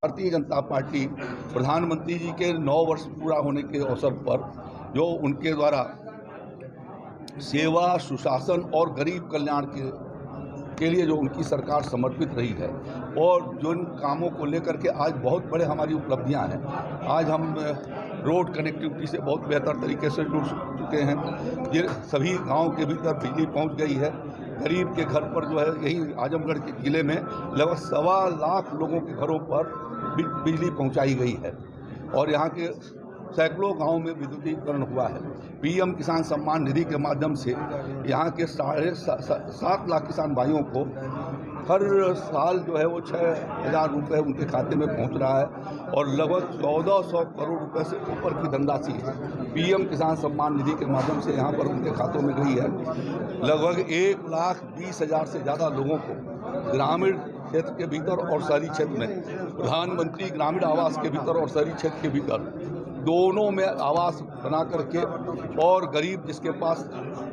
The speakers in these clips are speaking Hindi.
भारतीय जनता पार्टी प्रधानमंत्री जी के 9 वर्ष पूरा होने के अवसर पर जो उनके द्वारा सेवा, सुशासन और गरीब कल्याण के लिए जो उनकी सरकार समर्पित रही है और जिन कामों को लेकर के आज बहुत बड़े हमारी उपलब्धियां हैं। आज हम रोड कनेक्टिविटी से बहुत बेहतर तरीके से जुड़ चुके हैं। ये सभी गांव के भीतर बिजली पहुंच गई है। गरीब के घर पर जो है यही आजमगढ़ के जिले में लगभग 1.25 लाख लोगों के घरों पर बिजली पहुंचाई गई है और यहाँ के सैकड़ों गांवों में विद्युतीकरण हुआ है। पीएम किसान सम्मान निधि के माध्यम से यहाँ के 7.5 लाख किसान भाइयों को हर साल जो है वो 6,000 रुपये उनके खाते में पहुंच रहा है और लगभग 1,400 करोड़ रुपए से ऊपर की धनराशि पीएम किसान सम्मान निधि के माध्यम से यहाँ पर उनके खातों में गई है। लगभग 1,20,000 से ज़्यादा लोगों को ग्रामीण क्षेत्र के भीतर और शहरी क्षेत्र में प्रधानमंत्री ग्रामीण आवास के भीतर और शहरी क्षेत्र के भीतर दोनों में आवास बना करके और गरीब जिसके पास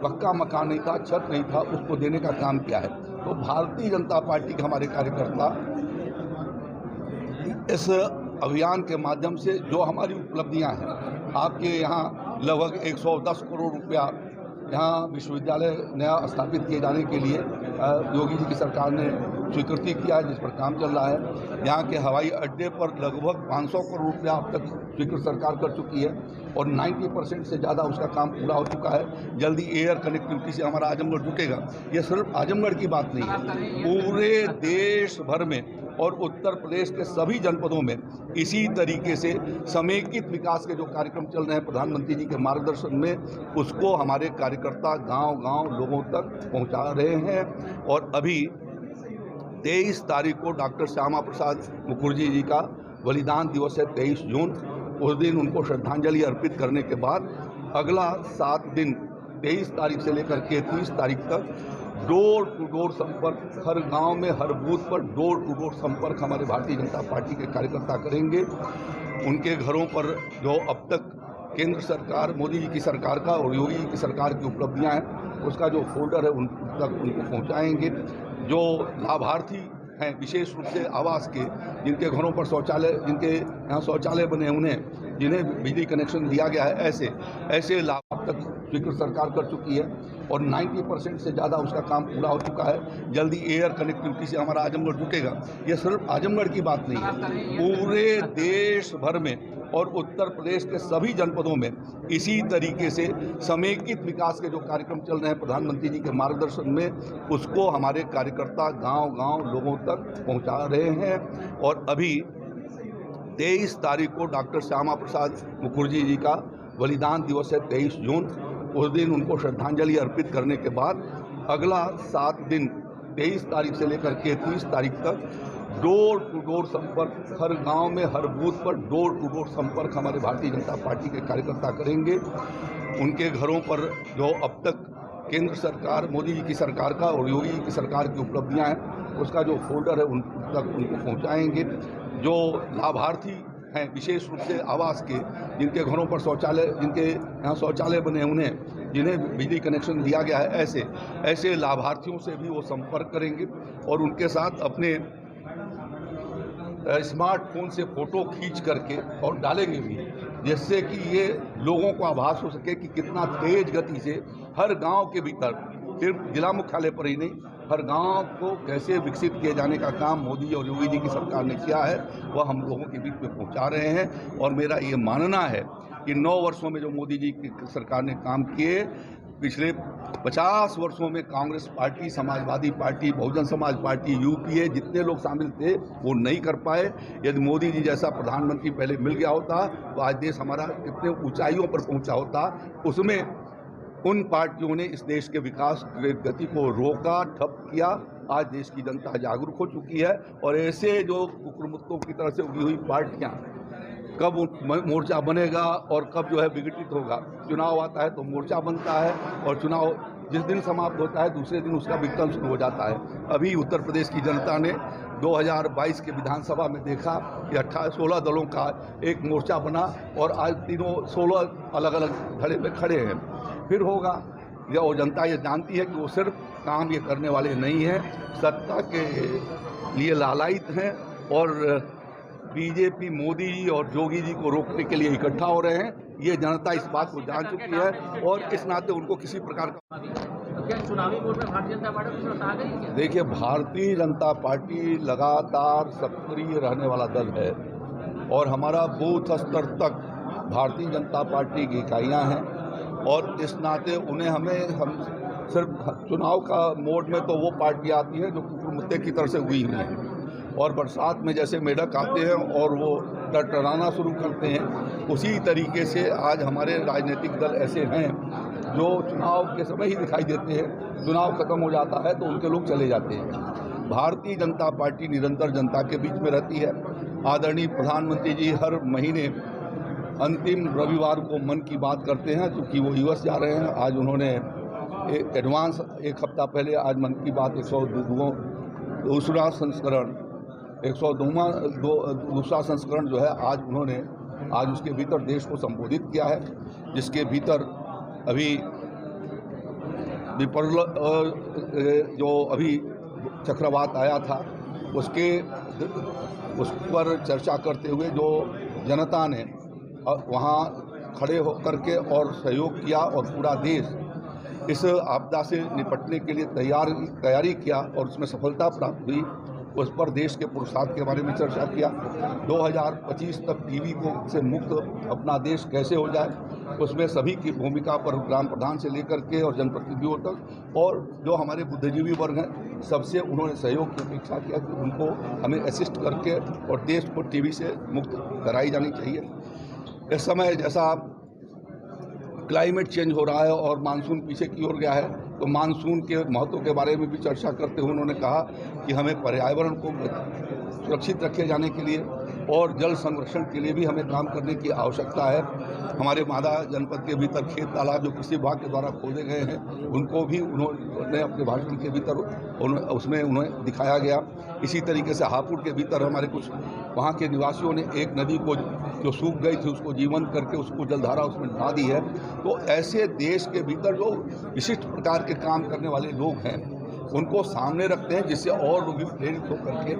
पक्का मकान नहीं था, छत नहीं था, उसको देने का काम किया है। तो भारतीय जनता पार्टी के हमारे कार्यकर्ता इस अभियान के माध्यम से जो हमारी उपलब्धियां हैं, आपके यहाँ लगभग 110 करोड़ रुपया यहाँ विश्वविद्यालय नया स्थापित किए जाने के लिए योगी जी की सरकार ने स्वीकृति किया है, जिस पर काम चल रहा है। यहाँ के हवाई अड्डे पर लगभग 500 करोड़ रुपया अब तक स्वीकृत सरकार कर चुकी है और 90% से ज़्यादा उसका काम पूरा हो चुका है। जल्दी एयर कनेक्टिविटी से हमारा आजमगढ़ जुटेगा। ये सिर्फ आजमगढ़ की बात नहीं है, पूरे देश भर में और उत्तर प्रदेश के सभी जनपदों में इसी तरीके से समेकित विकास के जो कार्यक्रम चल रहे हैं प्रधानमंत्री जी के मार्गदर्शन में, उसको हमारे कार्यकर्ता गांव-गांव लोगों तक पहुंचा रहे हैं। और अभी 23 तारीख को डॉक्टर श्यामा प्रसाद मुखर्जी जी का बलिदान दिवस है, 23 जून। उस दिन उनको श्रद्धांजलि अर्पित करने के बाद अगला 7 दिन 23 तारीख से लेकर के 30 तारीख तक डोर टू डोर संपर्क, हर गांव में हर बूथ पर डोर टू डोर संपर्क हमारे भारतीय जनता पार्टी के कार्यकर्ता करेंगे। उनके घरों पर जो अब तक केंद्र सरकार मोदी जी की सरकार का और योगी जी की सरकार की उपलब्धियां हैं, उसका जो फोल्डर है उन तक उनको पहुंचाएंगे। जो लाभार्थी हैं विशेष रूप से आवास के, जिनके घरों पर शौचालय, जिनके यहाँ शौचालय बने, उन्हें जिन्हें बिजली कनेक्शन दिया गया है, ऐसे लाभ तक स्वीकृत सरकार कर चुकी है और 90% से ज़्यादा उसका काम पूरा हो चुका है। जल्दी एयर कनेक्टिविटी से हमारा आजमगढ़ जुटेगा। ये सिर्फ आजमगढ़ की बात नहीं है, पूरे देश भर में और उत्तर प्रदेश के सभी जनपदों में इसी तरीके से समेकित विकास के जो कार्यक्रम चल रहे हैं प्रधानमंत्री जी के मार्गदर्शन में, उसको हमारे कार्यकर्ता गांव-गांव लोगों तक पहुंचा रहे हैं। और अभी 23 तारीख को डॉक्टर श्यामा प्रसाद मुखर्जी जी का बलिदान दिवस है, 23 जून। उस दिन उनको श्रद्धांजलि अर्पित करने के बाद अगला 7 दिन 23 तारीख से लेकर के 30 तारीख तक डोर टू डोर संपर्क, हर गांव में हर बूथ पर डोर टू डोर संपर्क हमारे भारतीय जनता पार्टी के कार्यकर्ता करेंगे। उनके घरों पर जो अब तक केंद्र सरकार मोदी जी की सरकार का और योगी जी की सरकार की उपलब्धियां हैं, उसका जो फोल्डर है उन तक उनको पहुंचाएंगे। जो लाभार्थी हैं विशेष रूप से आवास के, जिनके घरों पर शौचालय, जिनके यहाँ शौचालय बने, उन्हें जिन्हें बिजली कनेक्शन दिया गया है, ऐसे लाभार्थियों से भी वो संपर्क करेंगे और उनके साथ अपने स्मार्टफोन से फ़ोटो खींच करके और डालेंगे भी, जिससे कि ये लोगों को आभास हो सके कि कितना तेज गति से हर गांव के भीतर, सिर्फ जिला मुख्यालय पर ही नहीं, हर गांव को कैसे विकसित किए जाने का काम मोदी और योगी जी की सरकार ने किया है, वह हम लोगों के बीच में पहुंचा रहे हैं। और मेरा ये मानना है कि 9 वर्षों में जो मोदी जी की सरकार ने काम किए, पिछले 50 वर्षों में Congress party, Samajwadi party, Bahujan Samaj party, UPA जितने लोग शामिल थे वो नहीं कर पाए। यदि मोदी जी जैसा प्रधानमंत्री पहले मिल गया होता तो आज देश हमारा कितने ऊंचाइयों पर पहुंचा होता। उसमें उन पार्टियों ने इस देश के विकास की गति को रोका, ठप किया। आज देश की जनता जागरूक हो चुकी है और ऐसे जो कुकुरमुत्तों की तरह से उगी हुई पार्टियां, कब मोर्चा बनेगा और कब जो है विघटित होगा। चुनाव आता है तो मोर्चा बनता है और चुनाव जिस दिन समाप्त होता है दूसरे दिन उसका विघटन शुरू हो जाता है। अभी उत्तर प्रदेश की जनता ने 2022 के विधानसभा में देखा कि 16 दलों का एक मोर्चा बना और आज तीनों 16 अलग अलग धड़े में खड़े हैं। फिर होगा, और जनता ये जानती है कि वो सिर्फ काम ये करने वाले नहीं हैं, सत्ता के लिए लालायित हैं और बीजेपी मोदी जी और योगी जी को रोकने के लिए इकट्ठा हो रहे हैं। ये जनता इस बात को जान चुकी है और इस नाते उनको किसी प्रकार का क्या चुनावी वोट में भारतीय जनता पार्टी कुछ आ गई क्या? देखिए, भारतीय जनता पार्टी लगातार सक्रिय रहने वाला दल है और हमारा बूथ स्तर तक भारतीय जनता पार्टी की इकाइयाँ हैं और इस नाते उन्हें हम सिर्फ चुनाव का मोड में तो वो पार्टी आती है जो कुकुर मुत्ते की तरह से हुई हैं और बरसात में जैसे मेढक आते हैं और वो टरटराना शुरू करते हैं, उसी तरीके से आज हमारे राजनीतिक दल ऐसे हैं जो चुनाव के समय ही दिखाई देते हैं, चुनाव खत्म हो जाता है तो उनके लोग चले जाते हैं। भारतीय जनता पार्टी निरंतर जनता के बीच में रहती है। आदरणीय प्रधानमंत्री जी हर महीने अंतिम रविवार को मन की बात करते हैं, क्योंकि वो यूएस जा रहे हैं। आज उन्होंने एडवांस एक हफ्ता पहले आज मन की बात 102वां संस्करण 102वां संस्करण जो है आज उसके भीतर देश को संबोधित किया है, जिसके भीतर अभी जो अभी चक्रवात आया था उस पर चर्चा करते हुए जो जनता ने वहाँ खड़े होकर के और सहयोग किया और पूरा देश इस आपदा से निपटने के लिए तैयारी किया और उसमें सफलता प्राप्त हुई, उस पर देश के पुरुषार्थ के बारे में चर्चा किया। 2025 तक टीबी से मुक्त अपना देश कैसे हो जाए, उसमें सभी की भूमिका पर ग्राम प्रधान से लेकर के और जनप्रतिनिधियों तक और जो हमारे बुद्धिजीवी वर्ग हैं सबसे उन्होंने सहयोग की अपेक्षा किया कि उनको हमें असिस्ट करके और देश को टीबी से मुक्त कराई जानी चाहिए। इस समय जैसा क्लाइमेट चेंज हो रहा है और मानसून पीछे की ओर गया है, तो मानसून के महत्व के बारे में भी चर्चा करते हुए उन्होंने कहा कि हमें पर्यावरण को सुरक्षित रखे जाने के लिए और जल संरक्षण के लिए भी हमें काम करने की आवश्यकता है। हमारे मादा जनपद के भीतर खेत तालाब जो कृषि विभाग के द्वारा खोदे गए हैं उनको भी उन्होंने अपने भाषण के भीतर उसमें उन्हें दिखाया गया। इसी तरीके से हापुड़ के भीतर हमारे कुछ वहाँ के निवासियों ने एक नदी को जो सूख गई थी उसको जीवंत करके उसको जलधारा उसमें ढा दी है। तो ऐसे देश के भीतर जो विशिष्ट प्रकार के काम करने वाले लोग हैं उनको सामने रखते हैं, जिससे और लोग भी प्रेरित होकर के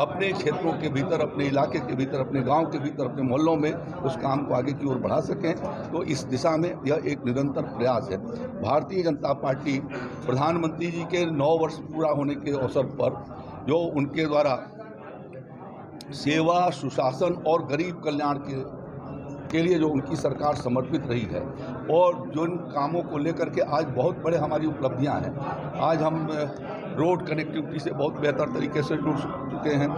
अपने क्षेत्रों के भीतर, अपने इलाके के भीतर, अपने गांव के भीतर, अपने मोहल्लों में उस काम को आगे की ओर बढ़ा सकें। तो इस दिशा में यह एक निरंतर प्रयास है। भारतीय जनता पार्टी प्रधानमंत्री जी के 9 वर्ष पूरा होने के अवसर पर जो उनके द्वारा सेवा, सुशासन और गरीब कल्याण के लिए जो उनकी सरकार समर्पित रही है और जो इन कामों को लेकर के आज बहुत बड़े हमारी उपलब्धियां हैं। आज हम रोड कनेक्टिविटी से बहुत बेहतर तरीके से जुड़ चुके हैं।